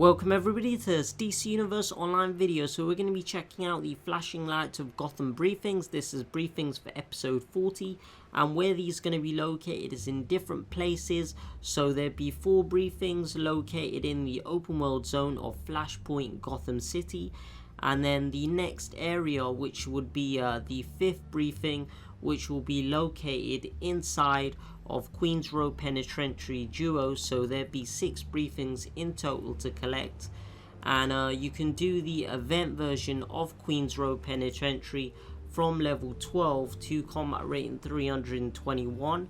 Welcome everybody to this DC Universe online video. So we're going to be checking out the flashing lights of Gotham Briefings. This is briefings for episode 40, and where these are going to be located is in different places. So there'll be 4 briefings located in the open world zone of Flashpoint Gotham City, and then the next area, which would be the 5th briefing, which will be located inside of Queens Row Penitentiary Duo. So there'll be 6 briefings in total to collect, and you can do the event version of Queens Row Penitentiary from level 12 to combat rating 321,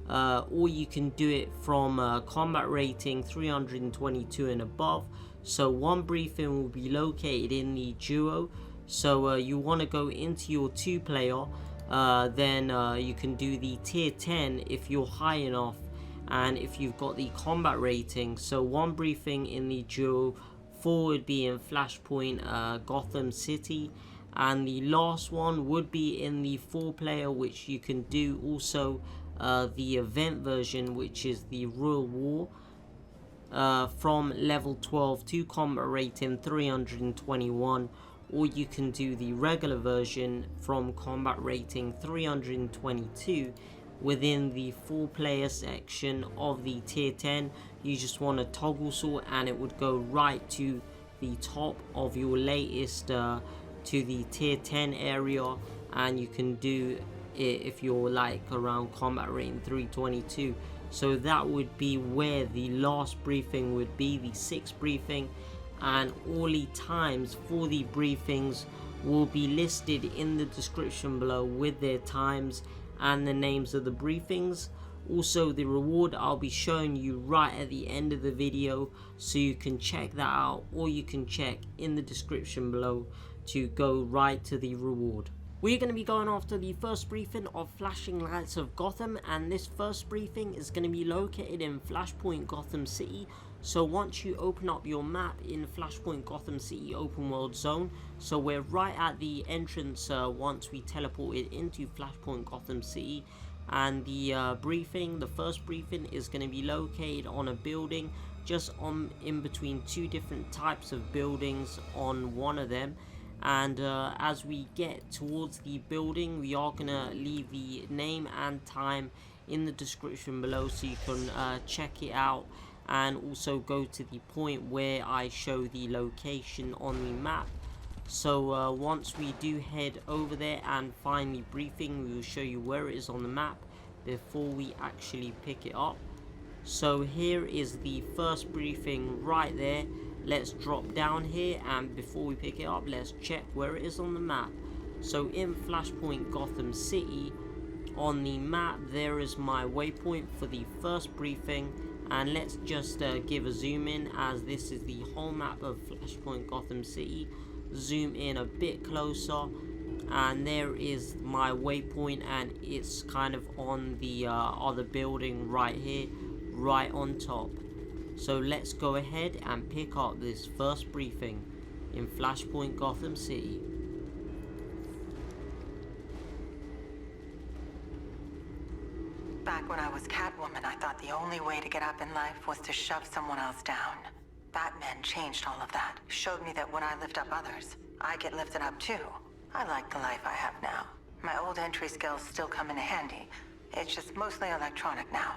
or you can do it from combat rating 322 and above. So one briefing will be located in the duo, so you want to go into your 2-player. Then you can do the tier 10 if you're high enough and if you've got the combat rating. So one briefing in the duo, 4 would be in Flashpoint Gotham City, and the last one would be in the 4-player, which you can do also the event version, which is the Royal War, from level 12 to combat rating 321, or you can do the regular version from combat rating 322 within the 4-player section of the tier 10. You just want to toggle sort and it would go right to the top of your latest to the tier 10 area, and you can do it if you're like around combat rating 322. So that would be where the last briefing would be, the 6th briefing, and all the times for the briefings will be listed in the description below with their times and the names of the briefings. Also the reward I'll be showing you right at the end of the video, so you can check that out, or you can check in the description below to go right to the reward. We're going to be going after the first briefing of Flashing Lights of Gotham, and this first briefing is going to be located in Flashpoint Gotham City. So once you open up your map in Flashpoint Gotham City open world zone, so we're right at the entrance once we teleported into Flashpoint Gotham City, and the briefing, the first briefing, is going to be located on a building just in between 2 different types of buildings on one of them. And as we get towards the building, we are gonna leave the name and time in the description below, so you can check it out, and also go to the point where I show the location on the map. So once we do head over there and find the briefing, we will show you where it is on the map before we actually pick it up. So here is the first briefing right there. Let's drop down here, and before we pick it up, let's check where it is on the map. So in Flashpoint Gotham City on the map, there is my waypoint for the first briefing, and let's just give a zoom in, as this is the whole map of Flashpoint Gotham City. Zoom in a bit closer, and there is my waypoint, and it's kind of on the other building right here, right on top. So let's go ahead and pick up this first briefing in Flashpoint Gotham City. Back when I was Catwoman, I thought the only way to get up in life was to shove someone else down. Batman changed all of that, showed me that when I lift up others, I get lifted up too. I like the life I have now. My old entry skills still come in handy. It's just mostly electronic now.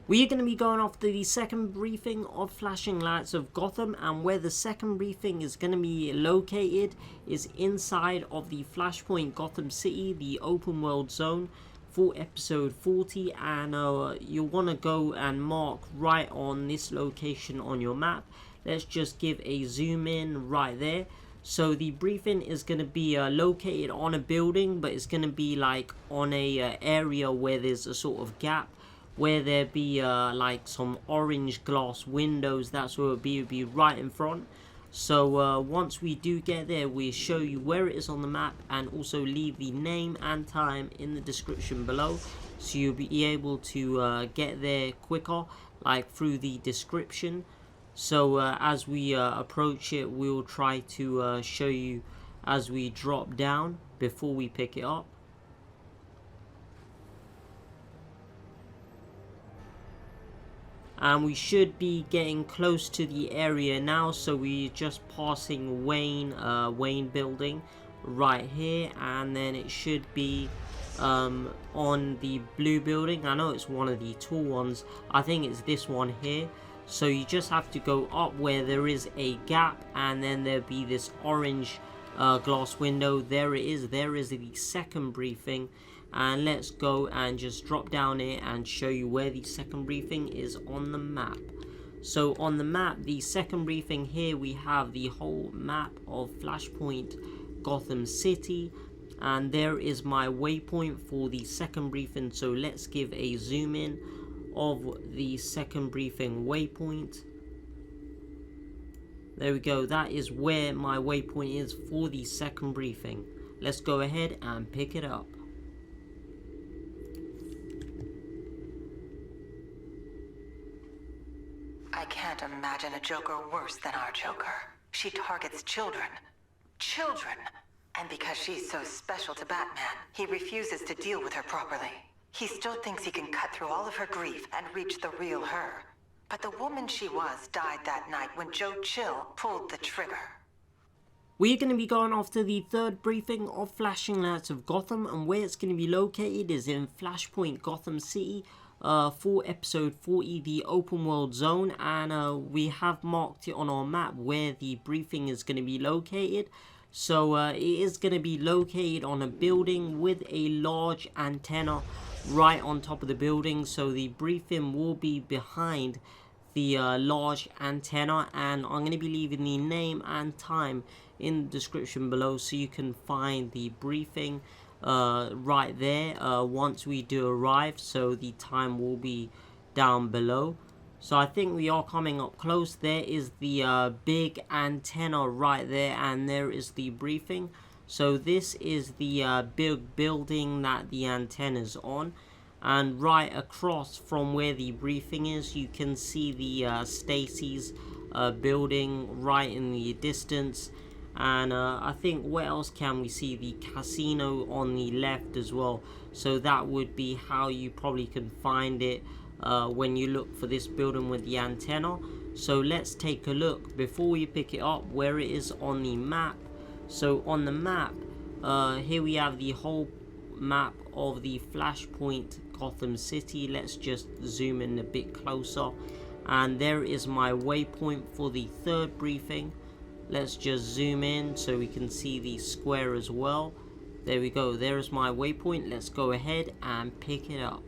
We are going to be going after the second briefing of Flashing Lights of Gotham, and where the second briefing is going to be located is inside of the Flashpoint Gotham City, the open world zone, for episode 40, and you'll want to go and mark right on this location on your map. Let's just give a zoom in right there. So the briefing is going to be located on a building, but it's going to be like on a area where there's a sort of gap, where there be like some orange glass windows. That's where it would be right in front. So once we do get there, we'll show you where it is on the map, and also leave the name and time in the description below, so you'll be able to get there quicker, like through the description. So as we approach it, we'll try to show you as we drop down before we pick it up. and we should be getting close to the area now. So we're just passing Wayne building right here, and then it should be on the blue building. I know it's one of the tall ones, I think it's this one here. So you just have to go up where there is a gap, and then there'll be this orange glass window. There it is, there is the second briefing, and let's go and just drop down here and show you where the second briefing is on the map. So on the map, the second briefing here, we have the whole map of Flashpoint Gotham City, and there is my waypoint for the second briefing. So let's give a zoom in of the second briefing waypoint. There we go, that is where my waypoint is for the second briefing. Let's go ahead and pick it up. I can't imagine a Joker worse than our Joker. She targets children. Children! And because she's so special to Batman, he refuses to deal with her properly. He still thinks he can cut through all of her grief and reach the real her. But the woman she was died that night when Joe Chill pulled the trigger. We're going to be going after the third briefing of Flashing Lights of Gotham, and where it's going to be located is in Flashpoint Gotham City for episode 40, the open world zone, and we have marked it on our map where the briefing is going to be located. So it is going to be located on a building with a large antenna right on top of the building. So the briefing will be behind the large antenna, and I'm going to be leaving the name and time in the description below, so you can find the briefing right there once we do arrive. So the time will be down below. So I think we are coming up close. There is the big antenna right there, and there is the briefing. So this is the big building that the antenna is on, and right across from where the briefing is, you can see the Stacy's building right in the distance. And I think where else can we see the casino on the left as well. So that would be how you probably can find it when you look for this building with the antenna. So let's take a look before we pick it up where it is on the map. So on the map, here we have the whole map of the Flashpoint Gotham City. Let's just zoom in a bit closer, and there is my waypoint for the third briefing. Let's just zoom in so we can see the square as well. There we go, there is my waypoint. Let's go ahead and pick it up.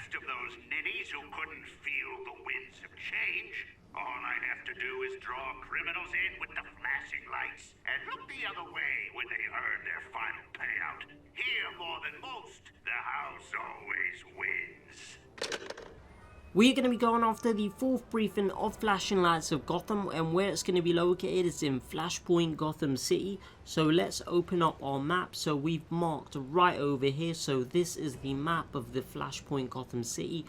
Of those ninnies who couldn't feel the winds of change. All I'd have to do is draw criminals in with the flashing lights and look the other way when they earn their final payout. Here more than most, the house always wins. We're going to be going after the fourth briefing of Flashing Lights of Gotham, and where it's going to be located is in Flashpoint Gotham City. So let's open up our map. So we've marked right over here. So this is the map of the Flashpoint Gotham City,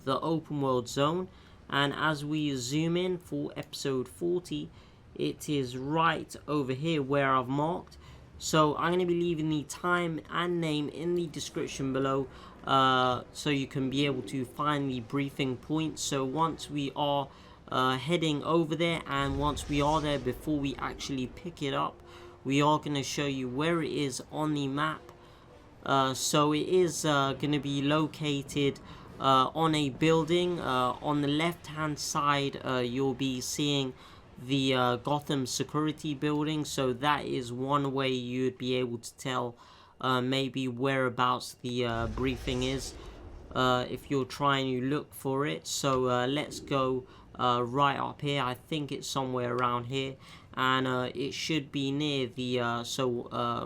the open world zone. And as we zoom in for episode 40, it is right over here where I've marked. So I'm going to be leaving the time and name in the description below, so you can be able to find the briefing point. So once we are heading over there, and once we are there, before we actually pick it up, we are going to show you where it is on the map. So it is going to be located on a building. On the left hand side, you'll be seeing the Gotham security building. So that is one way you'd be able to tell maybe whereabouts the briefing is if you're trying to look for it. So let's go right up here. I think it's somewhere around here, and it should be near the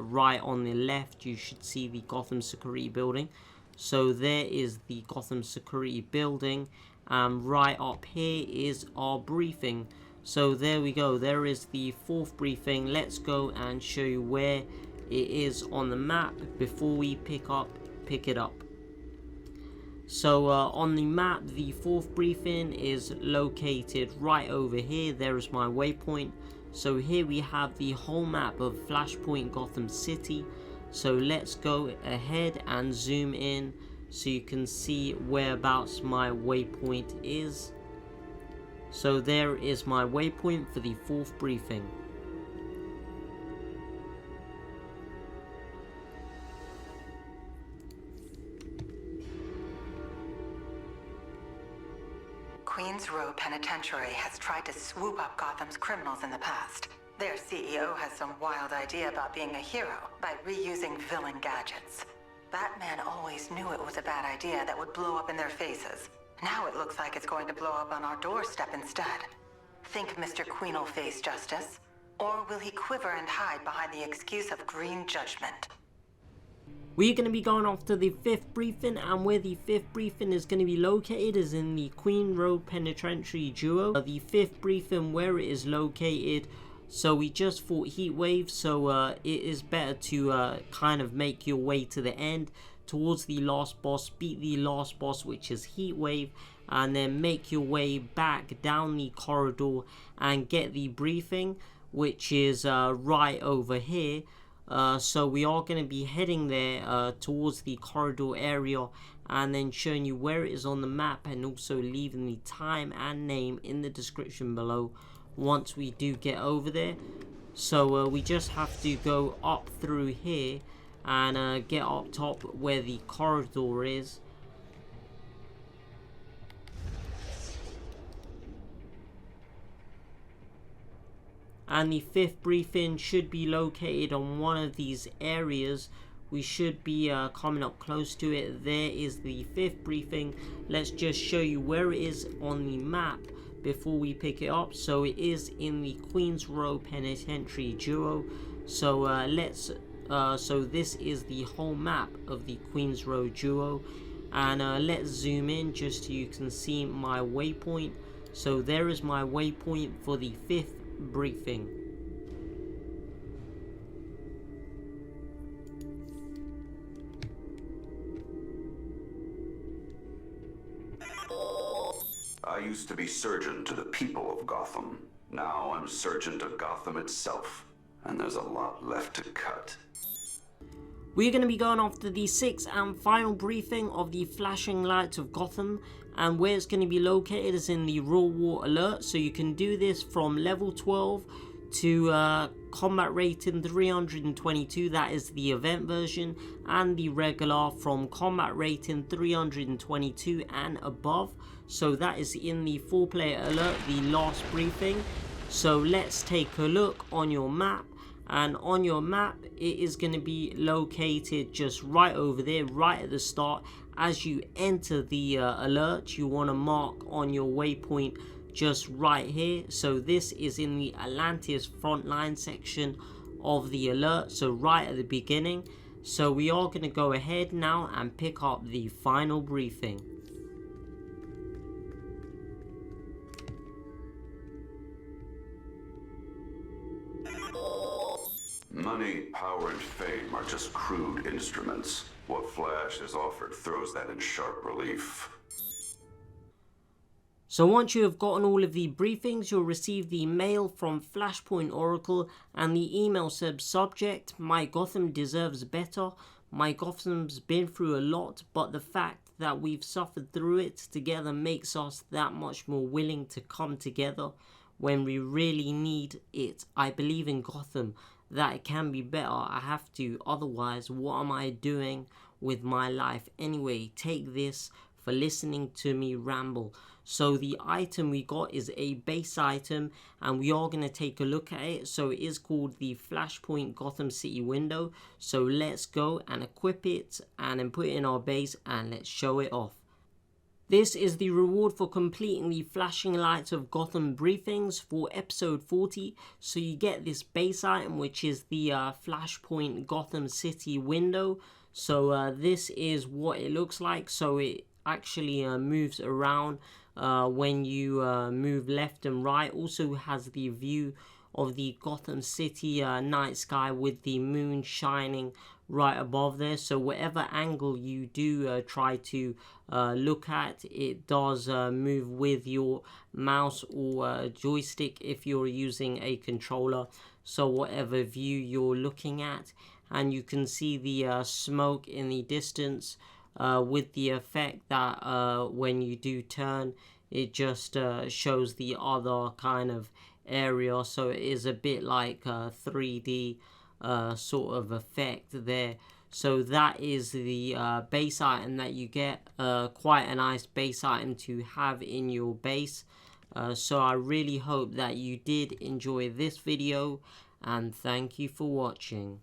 right on the left you should see the Gotham security building. So there is the Gotham security building, and right up here is our briefing. So there we go, there is the fourth briefing. Let's go and show you where it is on the map before we pick it up. So on the map, the fourth briefing is located right over here. There is my waypoint. So here we have the whole map of Flashpoint Gotham City. So let's go ahead and zoom in so you can see whereabouts my waypoint is. So there is my waypoint for the 4th briefing. Queens Row Penitentiary has tried to swoop up Gotham's criminals in the past. Their CEO has some wild idea about being a hero by reusing villain gadgets. Batman always knew it was a bad idea that would blow up in their faces. Now it looks like it's going to blow up on our doorstep instead. Think Mr. Queen will face justice? Or will he quiver and hide behind the excuse of green judgment? We're going to be going off to the 5th briefing, and where the 5th briefing is going to be located is in the Queens Row Penitentiary Duo. The 5th briefing, where it is located, so we just fought Heatwave, so it is better to kind of make your way to the end towards the last boss, beat the last boss, which is Heatwave, and then make your way back down the corridor and get the briefing, which is right over here. So we are going to be heading there towards the corridor area, and then showing you where it is on the map, and also leaving the time and name in the description below once we do get over there. So we just have to go up through here and get up top where the corridor is. And the 5th briefing should be located on one of these areas. We should be coming up close to it. There is the 5th briefing. Let's just show you where it is on the map before we pick it up. So it is in the Queens Row Penitentiary Duo. So so this is the whole map of the Queens Row Duo, and let's zoom in just so you can see my waypoint. So there is my waypoint for the 5th briefing. I used to be surgeon to the people of Gotham. Now I'm surgeon to Gotham itself, and there's a lot left to cut. We're going to be going off to the 6th and final briefing of the flashing lights of Gotham, and where it's going to be located is in the Raw War Alert. So you can do this from level 12 to combat rating 322, that is the event version, and the regular from combat rating 322 and above. So that is in the 4-player alert, the last briefing. So let's take a look on your map. And on your map, it is going to be located just right over there, right at the start. As you enter the alert, you want to mark on your waypoint just right here. So this is in the Alantis Frontline section of the alert, so right at the beginning. So we are going to go ahead now and pick up the final briefing. Money, power, and fame are just crude instruments. What Flash has offered throws that in sharp relief. So once you have gotten all of the briefings, you'll receive the mail from Flashpoint Oracle, and the email says subject, "My Gotham deserves better. My Gotham's been through a lot, but the fact that we've suffered through it together makes us that much more willing to come together when we really need it. I believe in Gotham, that it can be better. I have to, otherwise what am I doing with my life anyway? Take this for listening to me ramble." So the item we got is a base item, and we are going to take a look at it. So it is called the Flashpoint Gotham City window. So let's go and equip it and then put it in our base, and let's show it off. This is the reward for completing the flashing lights of Gotham Briefings for episode 40. So you get this base item, which is the Flashpoint Gotham City window. So this is what it looks like. So it actually moves around when you move left and right. Also has the view of the Gotham City night sky with the moon shining right above there. So whatever angle you do try to look at, it does move with your mouse or joystick if you're using a controller. So whatever view you're looking at, and you can see the smoke in the distance with the effect that when you do turn, it just shows the other kind of area. So it is a bit like a 3D sort of effect there. So that is the base item that you get. Quite a nice base item to have in your base. So I really hope that you did enjoy this video, and thank you for watching.